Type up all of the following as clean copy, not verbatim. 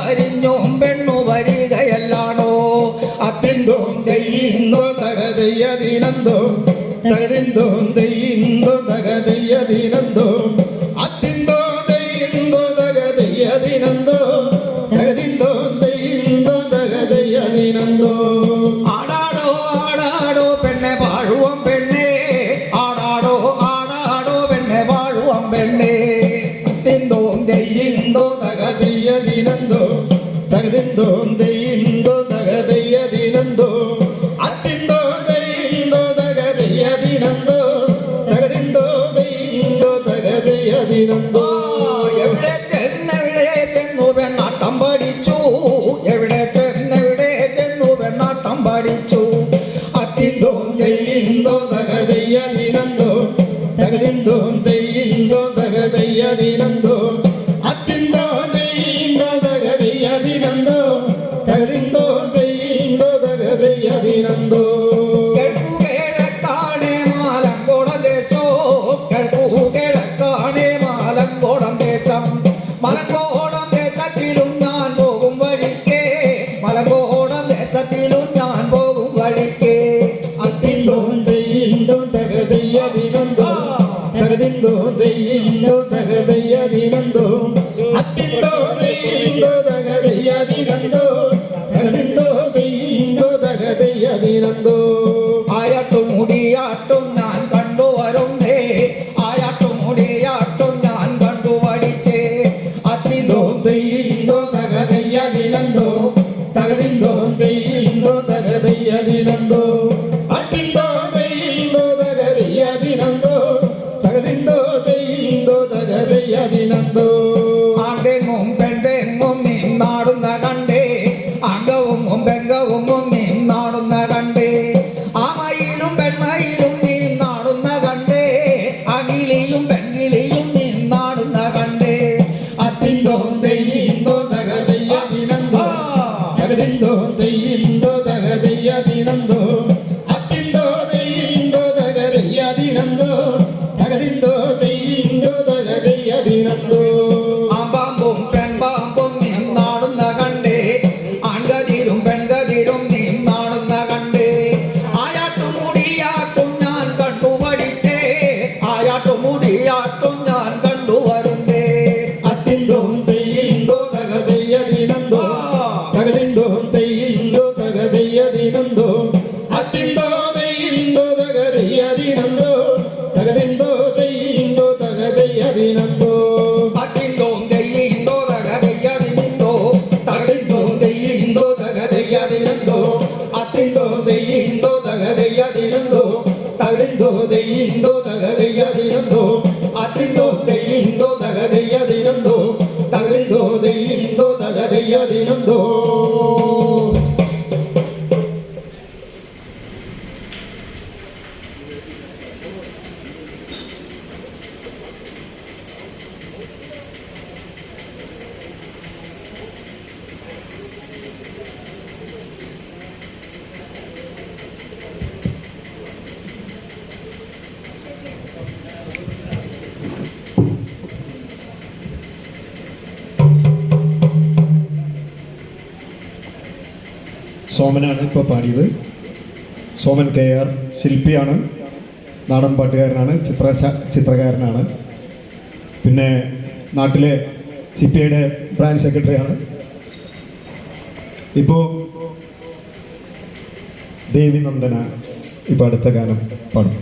വരിഞ്ഞോം പെണ്ണു വരികയല്ലാണോ അത്തിന്തോം തെയ്യിന്തോ തകതയ്യതിനന്തോ തകതിന്തോം തെയ്യിന്തോ തകതയ്യതിനന്തോ അത്തിന്തോ തെയ്യിന്തോ തകതയ്യതിനന്തോ തകതിന്തോ തെയ്യിന്തോ തകതയ്യതിനന്തോ ആടാടോ ആടാടോ പെണ്ണെ പാഴുവം പെണ്ണേ ആടാടോ ആടാടോ പെണ്ണെ പാഴുവം പെണ്ണേ അത്തിന്തോ തെയ്യിന്തോ തകതയ്യതിനന്തോ തകതിന്തോ തെയ്യിന്തോ തകതയ്യതിനന്തോ അത്തിന്തോ തെയ്യിന്തോ തകതയ്യതിനന്തോ തകതിന്തോ തെയ്യിന്തോ തകതയ്യതിനന്തോ എവിടെ ചെന്നു പെണ്ണാട്ടം പഠിച്ചു എവിടെ ചെന്നു പെണ്ണാട്ടം പഠിച്ചു അത്തിന്തോ തെയ്യിന്തോ തകതയ്യതിനന്തോ തകതിന്തോ തെയ്യിന്തോ തകതയ്യതിനന്തോ അത്തിന്തോ തെയ്യിന്തോ തകതയ്യതിനന്തോ തകതിന്തോ തെയ്യിന്തോ തകതയ്യതിനന്തോ കിഴക്കാണേ മാലങ്കോടം ദേശോ കിഴക്കാണേ മാലങ്കോടം ദേശം മലങ്കോടം ദേശത്തിലും ഞാൻ പോകും വഴിക്കേ മലങ്കോടം ദേശത്തിലും ഞാൻ പോകും വഴിക്കേ അത്തിന്തോ തെയ്യിന്തോ തകതയ്യതിനന്തോ തകതിന്തോ തെയ്യിന്തോ തകതയ്യതിനന്തോ അത്തിന്തോ തെയ്യിന്തോ തകതയ്യതിനന്തോ തകതിന്തോ തെയ്യിന്തോ തകതയ്യതിനന്തോ ആയാട്ടും മുടിയാട്ടും ഞാൻ കണ്ടുവരുന്നേ ആയാട്ടും മുടിയാട്ടും ഞാൻ കണ്ടു പഠിച്ചേ അത്തിന്തോ തെയ്യിന്തോ തകതയ്യതിനന്തോ തകതിന്തോ തെയ്യിന്തോ തകതയ്യതിനന്തോ അത്തിന്തോ തെയ്യിന്തോ തകതയ്യതിനന്തോ തകതിന്തോ തെയ്യിന്തോ തകതയ്യതിനന്തോ ആണ്ടെങ്ങും പെണ്ടെങ്ങും നിന്നാടുന്ന കണ്ടേ അംഗവും പെങ്കവും നിന്നാടുന്ന കണ്ടേ ആമയിലും പെൺമയിലും നിന്നാടുന്ന കണ്ടേ അകിളിയും പെൺകിളിയും നിന്നാടുന്ന കണ്ടേ അത്തിന്തോ തെയ്യിന്തോ തകതയ്യതിനന്തോ തകതിന്തോ തെയ്യിന്തോ തകതയ്യതിനന്തോ അത്തിന്തോ തെയ്യിന്തോ തകതയ്യതിനന്തോ തകതിന്തോ തെയ്യിന്തോ തകതയ്യതിനന്തോ ആമ്പാമ്പും പെൺപാമ്പും നിന്നാടുന്ന കണ്ടേ ആൺകതിരും പെൺകതിരും നിന്നാടുന്ന കണ്ടേ ആയാട്ടും മുടിയാട്ടും ഞാൻ കണ്ടു പഠിച്ചേ ആയാട്ടും മുടിയാട്ടും ഞാൻ കണ്ടു വരുന്നേ അത്തിന്തോ തെയ്യിന്തോ തകതയ്യതിനന്തോ തകതിന്തോ തെയ്യിന്തോ തകതയ്യതിനന്തോ അത്തിന്തോ തെയ്യിന്തോ തകതയ്യതിനന്തോ തകതിന്തോ തെയ്യിന്തോ തകതയ്യതിനന്തോ അത്തിന്തോ തെയ്യിന്തോ തകതയ്യതിനന്തോ തകതിന്തോ തെയ്യിന്തോ തകതയ്യതിനന്തോ അത്തിന്തോ തെയ്യിന്തോ തകതയ്യതിനന്തോ തകതിന്തോ തെയ്യിന്തോ തകതയ്യതിനന്തോ അത്തിന്തോ തെയ്യിന്തോ തകതയ്യതിനന്തോ തകതിന്തോ തെയ്യിന്തോ തകതയ്യതിനന്തോ സോമനാണ് ഇപ്പോൾ പാടിയത്. സോമൻ KR ശില്പിയാണ്, നാടൻ പാട്ടുകാരനാണ്, ചിത്രകാരനാണ്. പിന്നെ നാട്ടിലെ CPIയുടെ ബ്രാഞ്ച് സെക്രട്ടറിയാണ്. ഇപ്പോൾ ദേവി നന്ദന ഇപ്പോൾ അടുത്ത ഗാനം പാടും.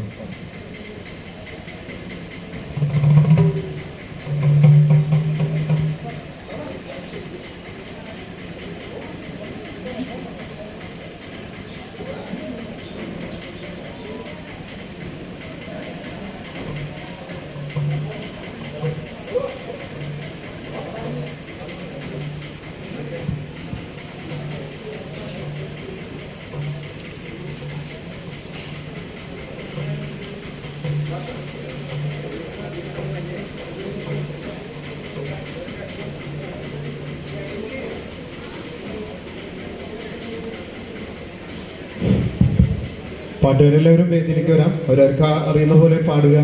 പാട്ടുകാരെല്ലാവരും വേദിയിലേക്ക് വരാം. അവരവർക്ക് അറിയുന്ന പോലെ പാടുക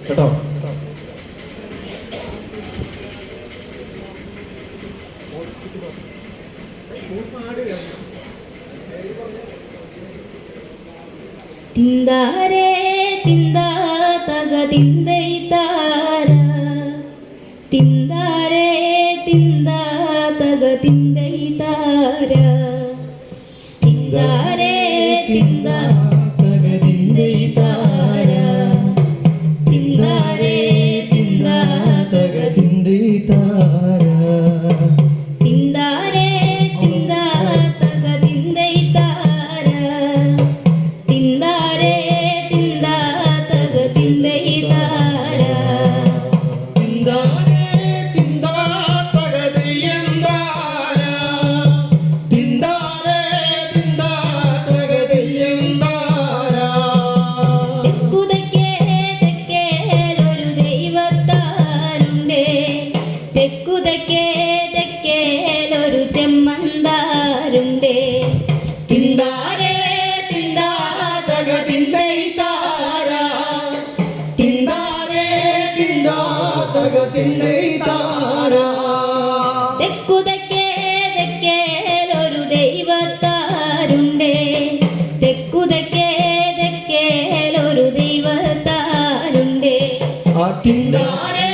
കേട്ടോ. തിന്താരേ തിന്താ തക തിന്തൈ താര തിന്താരേ തിന്താ തക തിന്തൈ താര തിന്താരേ തിന്താ തക തിന്തൈ താര തിന്താരേ തിന്താ തക തിന്തൈ താര തിന്താരേ തിന്താ തക തിന്തൈ താര തിന്താരേ തിന്താ തക തിന്തൈ താര തിന്താരേ തിന്താ തകതിയന്താര തിന്താരേ തിന്താ തകതിയന്താര തെക്കുതക്കേ തെക്കേലൊരു ദൈവത്താരുണ്ടേ തെക്കുതക്കേ തെക്കേലൊരു ചെമ്മന്താരുണ്ടേ തിന്താരേ തിന്താ തകതിന്തൈ താര തിന്താരേ തിന്താ തകതിന്തൈ താര തെക്കുതക്കേ തെക്കേലൊരു ദൈവത്താരുണ്ടേ തെക്കുതക്കേ തെക്കേലൊരു ദൈവത്താരുണ്ടേ തിന്താരേ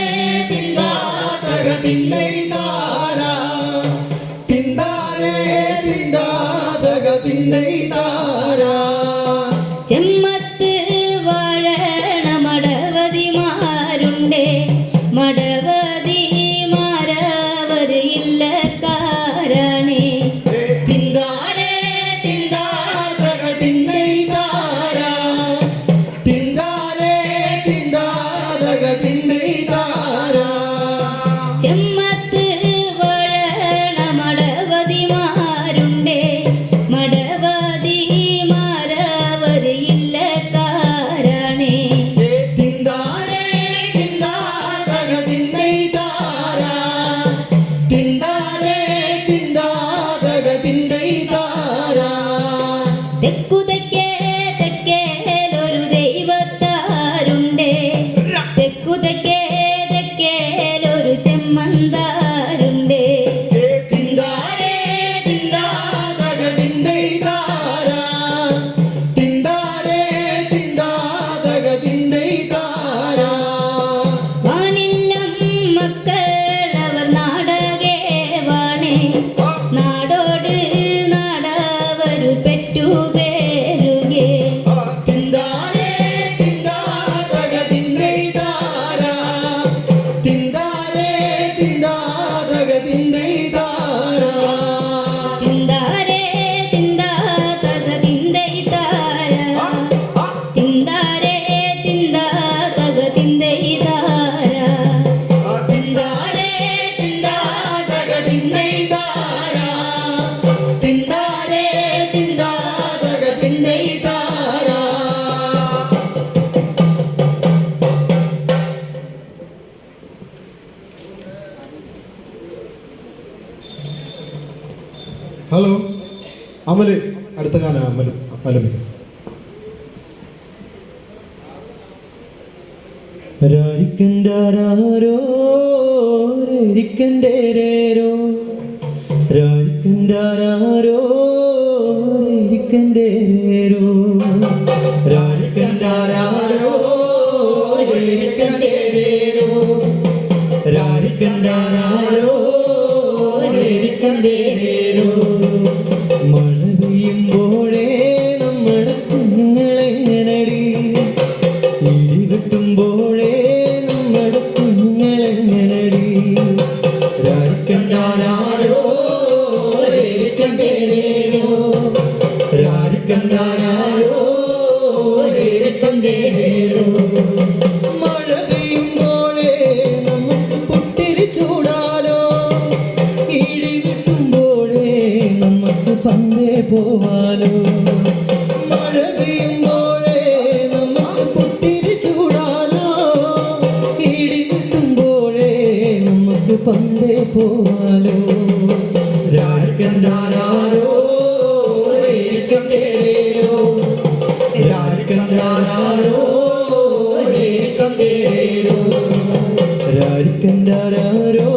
തിന്താ തകതിന്തൈ താര തിന്താരേ തിന്താ തകതിന്തൈ താര ചെമ്മത്ത് വാഴണ മടവതിമാരുണ്ടേ മടവതിമാരവര് ഇല്ലക്കാരാണേ തിന്താരേ തിന്താ തകതിന്തൈ താര തിന്താരേ തിന്താ തകതിന്തൈ താര ചെമ്മത്ത് വാഴണ മടവതിമാരുണ്ടേ മടവതിമാരവര് ഇല്ലക്കാരാണേ തിന്താരേ തിന്താ തകതിന്തൈ താര തിന്താരേ തിന്താ തകതിന്തൈ താര തെക്കുതക്കേ തെക്കേലൊരു ദൈവത്താരുണ്ടേ തെക്കുതക്കേ തെക്കേലൊരു ചെമ്മന്താരുണ്ടേ തിന്താരേ തിന്താ തകതിന്തൈ താര തിന്താരേ തിന്താ തകതിന്തൈ താര വാനില്ലം മക്കളവർ നാടകേ വാണേ നാടോട് നാടവരു പെറ്റുപേരുകേ തിന്താരേ തിന്താ തകതിന്തൈ താര തിന്താരേ തിന്താ തകതിന്തൈ താര തിന്താരേ തിന്താ തക തിന്തൈ താര തിന്താരേ തിന്താ തക തിന്തൈ താര തിന്താരേ തിന്താ തകതിന്തൈ താര തിന്താരേ തിന്താ തകതിന്തൈ താര ഹലോ അമല് അടുത്ത ഗാനം അമല് ആലപിക്കും. രാരിക്കൻ്റാരോ രേരിക്കൻ്റേരേരോ രാരിക്കൻ്റാരോ രേരിക്കൻ്റേരേരോ രാരിക്കൻ്റാരോ രേരിക്കൻ്റേരേരോ രാരിക്കൻ്റാരോ രേരിക്കൻ്റേരേരോ മഴ പെയ്യുമ്പോഴേ നമ്മുടെ കുഞ്ഞുങ്ങളെങ്ങനടി ഇടിവെട്ടുമ്പോഴേ നമ്മുടെ കുഞ്ഞുങ്ങളെങ്ങനടി രാരിക്കൻ്റാരോ രേരിക്കൻ്റേരേരോ രാരിക്കൻ്റാരോ രേരിക്കൻ്റേരേരോ മഴ പെയ്യുമ്പോഴേ നമുക്ക് പൊട്ടിരി ചൂടാലോ ഇടി വെട്ടുമ്പോഴേ നമുക്ക് പന്തേ പോവാലോ മഴ പെയ്യുമ്പോഴേ നമുക്ക് പൊട്ടിരി ചൂടാലോ ഇടി വെട്ടുമ്പോഴേ നമുക്ക് പന്തേ പോവാലോ രാരിക്കൻ്റാരോ രേരിക്കൻ്റേരേരോ രാരിക്കൻ്റാരോ രേരിക്കൻ്റേരേരോ രാരിക്കൻ്റാരോ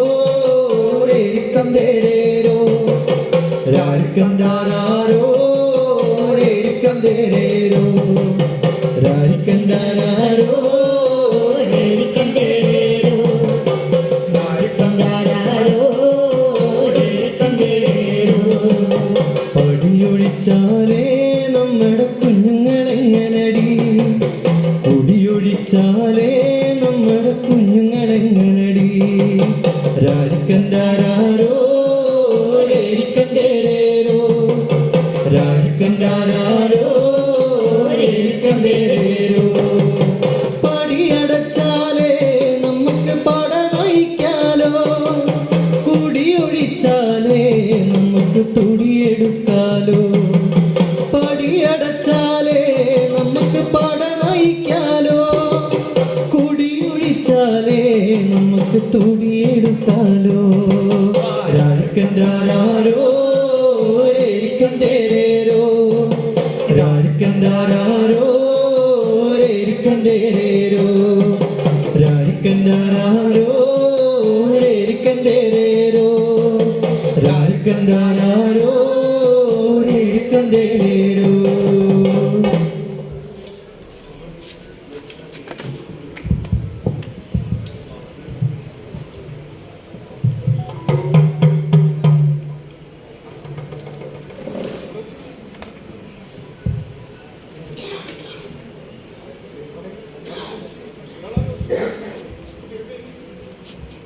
രേരിക്കൻ്റേരേരോ രാരിക്കം രാരോ രേരിക്കം രേരേരോ രാരിക്കം രാരോ രേരിക്കം രേരേരോ രാരിക്കം രാരാരോ രേരിക്കം രേരേരോ പടിയൊഴിച്ചാലേ നമ്മുടെ കുഞ്ഞുങ്ങളെങ്ങനടി കുടിയൊഴിച്ചാലേ നമ്മുടെ കുഞ്ഞുങ്ങളെങ്ങനടി രാരിക്കം രാരോ രേരിക്കം രേരേരോ രാരിക്കം രാരോ രേരിക്കം രേരേരോ പടിയടച്ചാലേ നമുക്ക് പട നയിക്കാലോ കുടിയൊഴിച്ചാലേ നമുക്ക് തുടിയെടുക്കാലോ പടിയടച്ചാലേ നമുക്ക് പട നയിക്കാലോ കുടിയൊഴിച്ചാലേ നമുക്ക് തുടിയെടുക്കാലോ രാരിക്കം രാരോ രേരിക്കം രേരേരോ രാരിക്കം രാരോ രേരിക്കം രേരേരോ രാരിക്കം രാരോ രേരിക്കം രേരേരോ രാരിക്കം രാരോ രേരിക്കം രേരേരോ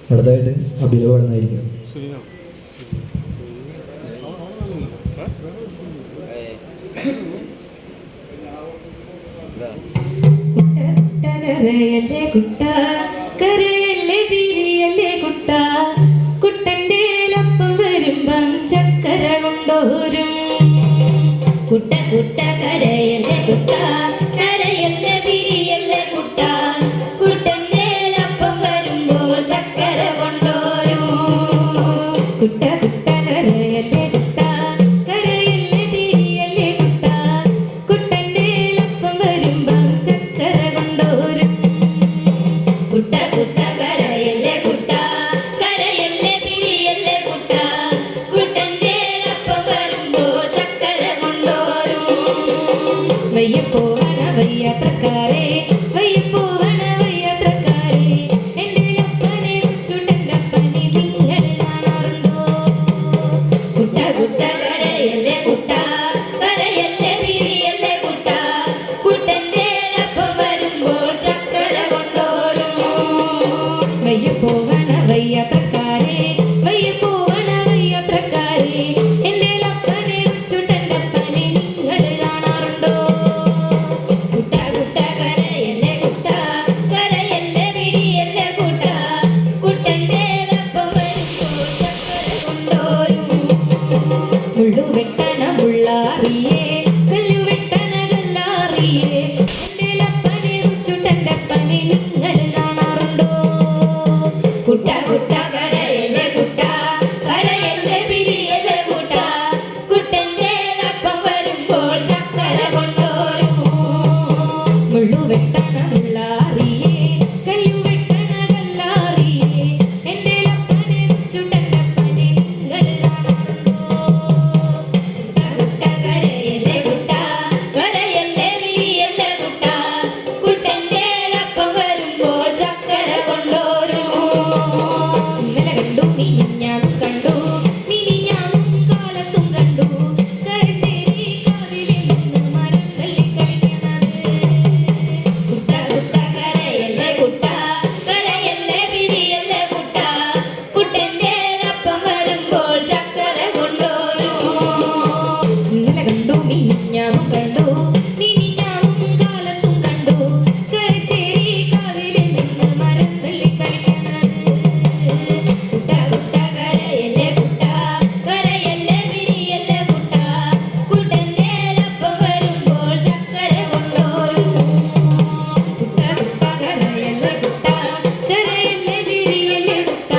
അടുത്തായിട്ട് അഭിനവ് പാടുന്നതായിരിക്കും. കരയല്ലേ കുട്ട കരയല്ലേ പിരിയല്ലേ കുട്ട കുട്ടൻ്റെ ഒപ്പം വരുമ്പം ചക്കര കൊണ്ടോരും കുട്ട കുട്ട കരയല്ലേ കുട്ട കരയല്ലേ പിരിയല്ലേ കുട്ട കുട്ടൻ്റെ ഒപ്പം വരുമ്പോൾ ചക്കര കൊണ്ടോരും കുട്ട കുട്ട കരയല്ലേ കുട്ട കരയല്ലേ പിരിയല്ലേ കുട്ട കുട്ടൻ്റെ ഒപ്പം വരുമ്പം ചക്കര കൊണ്ടോരും കുട്ട കുട്ട കരയല്ലേ കുട്ട കരയല്ലേ പിരിയല്ലേ കുട്ട കുട്ടൻ്റെ ഒപ്പം വരുമ്പോൾ ചക്കര കൊണ്ടോരും വയ്യപ്പോവണ വയ്യാത്രക്കാരെ വയ്യപ്പോവണ വയ്യാത്രക്കാരെ എൻ്റെ അപ്പനെ ചുണ്ടൻ്റെ അപ്പനെ നിങ്ങൾ കാണാറുണ്ടോ കുട്ട കുട്ട കരയല്ലേ കുട്ട കരയല്ലേ പിരിയല്ലേ കുട്ട കുട്ടൻ്റെ ഒപ്പം വരുമ്പോൾ ചക്കര കൊണ്ടോരും വയ്യപ്പോവണ വയ്യാത്രക്കാരെ വയ്യപ്പോവണ വയ്യാത്രക്കാരെ എൻ്റെ അപ്പനെ ചുണ്ടൻ്റെ അപ്പനെ നിങ്ങൾ കാണാറുണ്ടോ കുട്ട കുട്ട കരയല്ലേ കുട്ട കരയല്ലേ പിരിയല്ലേ കുട്ട കുട്ടൻ്റെ ഒപ്പം വരുമ്പോൾ ചക്കര കൊണ്ടോരും മുള്ളു വെട്ടണ മുള്ളാറിയേ കല്ലു വെട്ടണ കല്ലാറിയേ എൻ്റെ അപ്പനെ ചുണ്ടൻ്റെ അപ്പനെ നിങ്ങൾ കാണാറുണ്ടോ കുട്ട കുട്ട കരയല്ലേ കുട്ട കരയല്ലേ പിരിയല്ലേ കുട്ട കുട്ടൻ്റെ ഒപ്പം വരുമ്പോൾ ചക്കര കൊണ്ടോരും മുള്ളു വെട്ടണ മുള്ളാറിയേ കല്ലു വെട്ടണ കല്ലാറിയേ എൻ്റെ അപ്പനെ ചുണ്ടൻ്റെ അപ്പനെ നിങ്ങൾ കാണാറുണ്ടോ കുട്ട കുട്ട കരയല്ലേ കുട്ട കരയല്ലേ പിരിയല്ലേ കുട്ട കുട്ടൻ്റെ ഒപ്പം വരുമ്പോൾ ചക്കര കൊണ്ടോരും ഇന്നലെ കണ്ടു മിനിഞ്ഞാന്നും കണ്ടു മിനിഞ്ഞാന്നും കാലത്തും കണ്ടു കരച്ചേരി കാവിലിൽ നിന്ന് മരം തല്ലി കളിക്കണത് കുട്ട കുട്ട കരയല്ലേ കുട്ട കരയല്ലേ പിരിയല്ലേ കുട്ട കുട്ടൻ്റെ ഒപ്പം വരുമ്പോൾ ചക്കര കൊണ്ടോരും ഇന്നലെ കണ്ടു മിനിഞ്ഞാന്നും കണ്ടു മിനിഞ്ഞാന്നും കാലത്തും കണ്ടു കരച്ചേരി കാവിലിൽ നിന്ന് മരം തല്ലി കളിക്കണത് കുട്ട കുട്ട കരയല്ലേ കുട്ട കരയല്ലേ പിരിയല്ലേ കുട്ട കുട്ടൻ്റെ ഒപ്പം വരുമ്പോൾ ചക്കര കൊണ്ടോരും കുട്ട കുട്ട കരയല്ലേ കുട്ട കരയല്ലേ പിരിയല്ലേ കുട്ട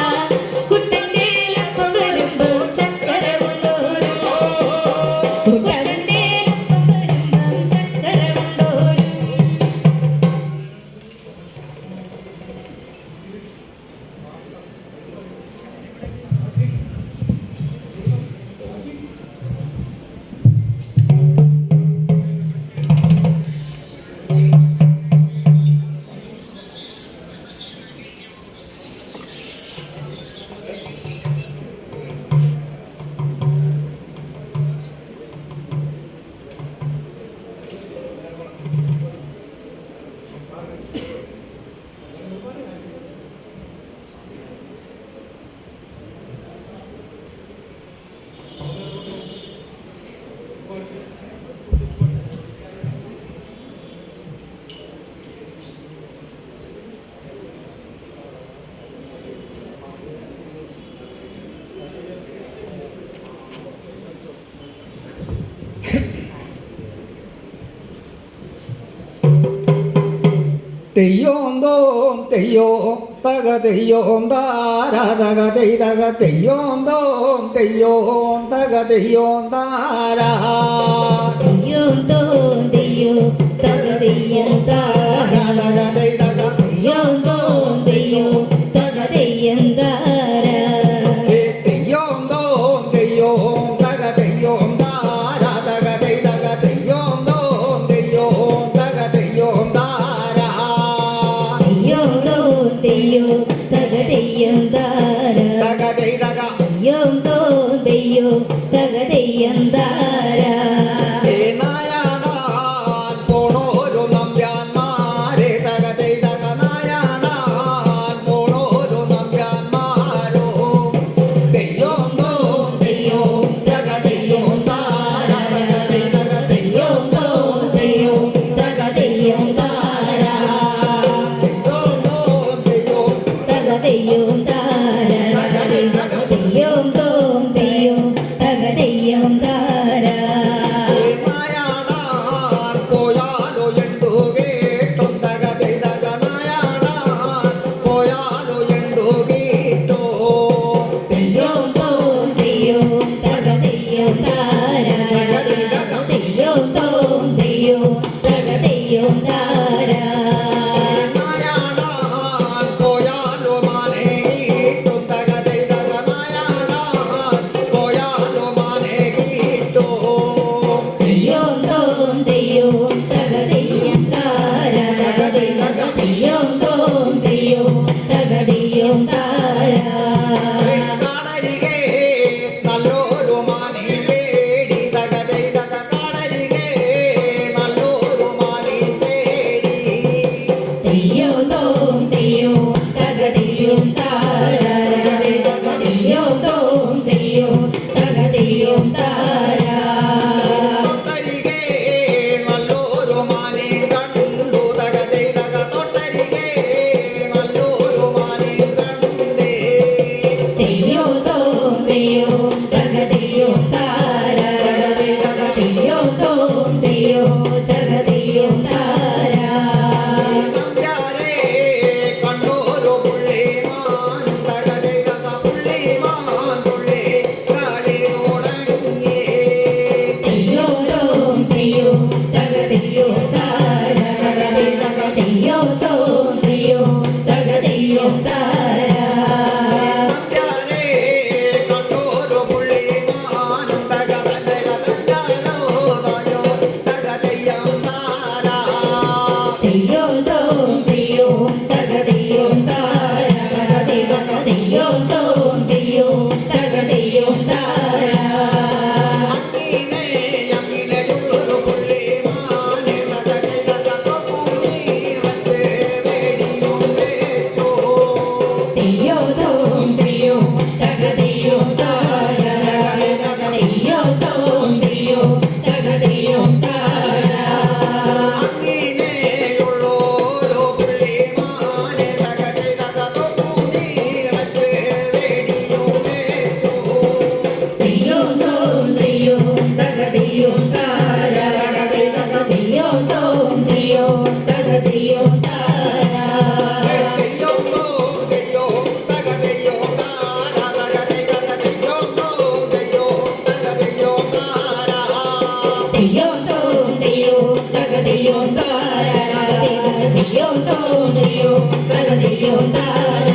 കുട്ടൻ്റെ ഒപ്പം വരുമ്പോൾ ചക്കര കൊണ്ടോരും കുട്ടൻ്റെ ഒപ്പം വരുമ്പോൾ ചക്കര കൊണ്ടോരും തെയ്യോം തോം തെയ്യോ തക തെയ്യോം താര തക തെയ് തക തെയ്യോം തോം തെയ്യോം തക തെയ്യോം താര തെയ്യോം തോം തെയ്യോ തക തെയ്യം താര തക തെയ് തക തെയ്യോം തോം തെയ്യോ തക തെയ്യം താര തെയ്യോം തോം തെയ്യോം തക തെയ്യോം താര തക തെയ് തക തെയ്യോം തോം തെയ്യോം തക തെയ്യോം താര തെയ്യോം തോം തെയ്യോ തക തെയ്യം താര തക തെയ് തക തെയ്യോം തോം തെയ്യോ തക തെയ്യം താര നായാടാൻ പോണോരു നമ്പ്യാന്മാരെ തക തെയ് തക നായാടാൻ പോണോരു നമ്പ്യാന്മാരോ തെയ്യോം തോം തെയ്യോം തക തെയ്യോം താര തക തെയ് തക തെയ്യോം തോം തെയ്യോം തക തെയ്യം താര തെയ്യോം തോം തെയ്യോം തക തെയ്യോം താര തെയ്യോം തോം തെയ്യോം തക തെയ്യം താര നായാടാൻ പോയാലോ എന്തു കേട്ടും തക തെയ് തക നായാടാൻ പോയാലോ എന്തു കേട്ടോ തെയ്യോം തോം തെയ്യോം തക തെയ്യം താര തെയ്യോം തോം തെയ്യോം തക തെയ്യം താര നായാടാൻ പോയാലോ മാനെ കിട്ടും തക തെയ് തക നായാടാൻ പോയാലോ മാനെ കിട്ടോ തെയ്യോം തോം തെയ്യോം തക തെയ്യം താര തെയ്യോം തോം തെയ്യോം തക തെയ്യം താര കാടരികെ നല്ലൊരു മാനെ തേടി തക തെയ് തക കാടരികെ നല്ലൊരു മാനെ തേടി തെയ്യോ തോം തെയ്യോ തക തെയ്യം താര തെയ്യോ തോം തെയ്യോ തക തെയ്യം താര തൊട്ടരികെ നല്ലൊരു മാനെ കണ്ടു തക തെയ് തക തൊട്ടരികെ നല്ലൊരു മാനെ കണ്ടേ തെയ്യോ തോം തെയ്യോ തക തെയ്യം താര തെയ്യോ തോം തെയ്യോ തക തെയ്യം താര നമ്പ്യാരെ കണ്ടോരു പുള്ളിമാൻ തക തെയ് തക പുള്ളിമാൻ പുള്ളി കളി തുടങ്ങി തെയ്യോ തോം തെയ്യോ തക തെയ്യോ താര തെയ്യോ തോം തെയ്യോ തക തെയ്യം താര നമ്പ്യാരെ കണ്ടോരു പുള്ളിമാൻ തക തക തന്നാലോ തായോ തക തെയ്യം താര തെയ്യോ തോം തെയ്യോ തക തെയ്യം താര തെയ്യോ തോം തെയ്യോ തക തെയ്യം താര അങ്ങിനെ അങ്ങിനെയുള്ളൊരു പുള്ളിമാനെ തക തെയ് തക തൊപ്പുനീറച്ച് വേടിയും വെച്ചോ തെയ്യോ തോം തെയ്യോ തക തെയ്യം താര തെയ്യോ തോം തെയ്യോ തക തെയ്യം താര അങ്ങിനെയുള്ളൊരു പുള്ളിമാനെ തക തെയ് തക തൊപ്പുനീറച്ച് വേടിയും വെച്ചോ തെയ്യോ തോം തെയ്യോ തക തെയ്യം താര തെയ്യോ തോം തെയ്യോ തക തെയ്യം താര തെയ്യോം തോം തെയ്യോം തക തെയ്യോം താര തക തെയ് തക തെയ്യോം തോം തെയ്യോം തക തെയ്യോം താര തെയ്യോ തോം തെയ്യോ തക തെയ്യം താര തെയ്യോ തോം തെയ്യോ തക തെയ്യം താര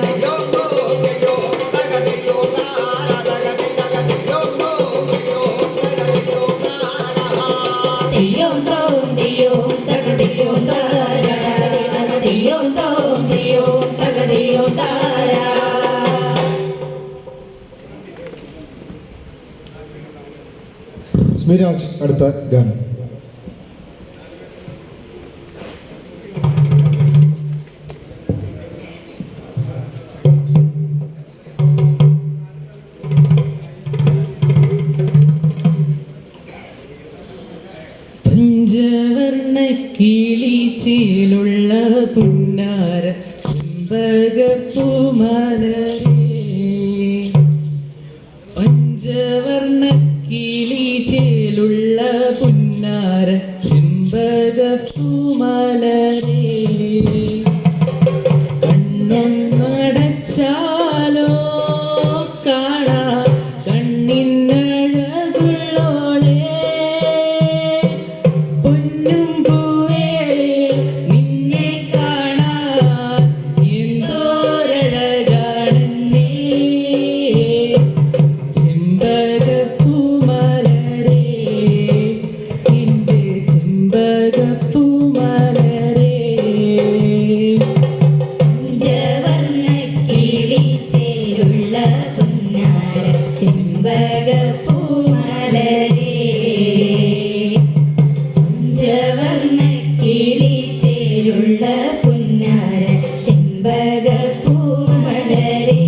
തെയ്യോം തോം തെയ്യോം തക തെയ്യോം താര തക തെയ് തക തെയ്യോം തോം തെയ്യോം തക തെയ്യോം താര തെയ്യോ തോം തെയ്യോ തക തെയ്യം താര തെയ്യോ തോം തെയ്യോ തക തെയ്യം താര സ്മിരാജ് അടുത്ത ഗാനം. പഞ്ചവർണ്ണ കിളിച്ചിലുള്ള പുന്നാര ചെമ്പകപ്പൂമലരേ പഞ്ചവർണ്ണ കിളിച്ചിലുള്ള ചേലുള്ള പുന്നാര ചെമ്പക പൂമലരേ കണ്ണടച്ചാലോ കാണാ കണ്ണിനഴകുള്ളോളെ പൊന്നും പൂവേ നിന്നെ കാണാൻ എന്തോരഴകാണെന്നേ ചെമ്പക പൂമലരേ എൻ്റെ ചെമ്പക പൂമലരേ പഞ്ചവർണ്ണ കിളി ചേലുള്ള പുന്നാര ചെമ്പക പൂമലരേ പഞ്ചവർണ്ണ കിളി ചേലുള്ള പുന്നാര ചെമ്പക പൂമലരേ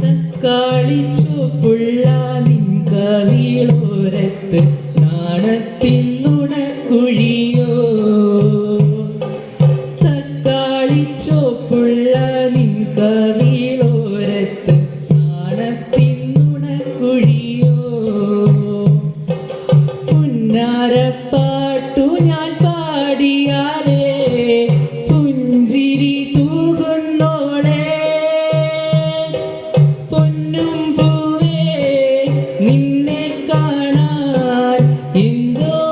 തക്കാളിച്ചോപ്പുള്ള നിൻ കവിളോരത്ത് നാണത്തിൻ നുണക്കുഴിയോ തക്കാളിച്ചോപ്പുള്ള നിൻ കവിളോരത്ത് നാണത്തിൻ നുണക്കുഴിയോ പുന്നാരപ്പാട്ടു ഞാൻ പാടിയാലേ പുഞ്ചിരി തൂകുന്നോളെ പൊന്നും പൂവേ നിന്നെ കാണാൻ എന്തോരഴകാണെന്നേ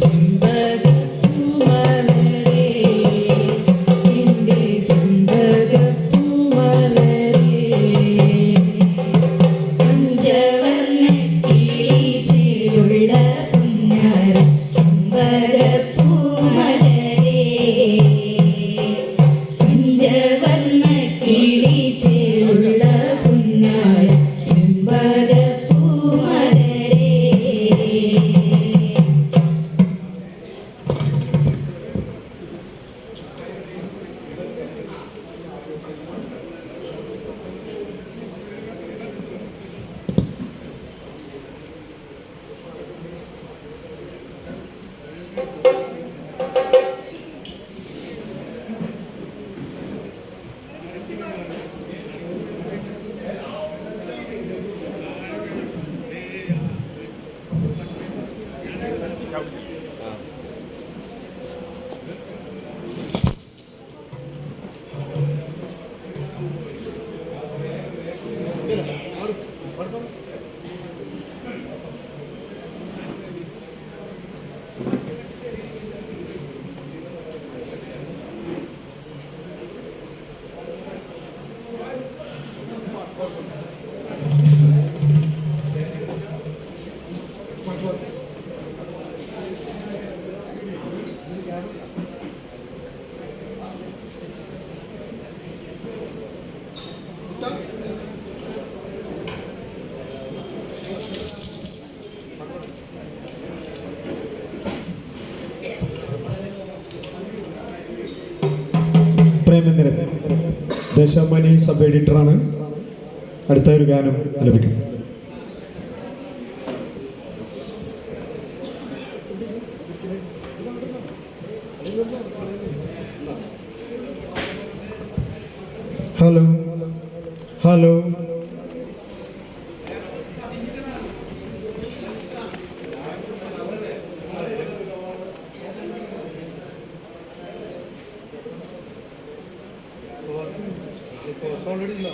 ചെമ്പക പൂമലരേ എൻ്റെ ചെമ്പക പൂമലരേ പഞ്ചവർണ്ണ കിളി ചേലുള്ള പുന്നാര ചെമ്പക പൂമലരേ പഞ്ചവർണ്ണ കിളി ചേലുള്ള പുന്നാര ചെമ്പക പൂമലരേ പ്രേമേന്ദ്രൻ ദേശാഭിമാനി സബ് എഡിറ്ററാണ്. അടുത്ത ഒരു ഗാനം ആലപിക്കും. ഹലോ ഹലോ ഓൾറെഡി ഇല്ല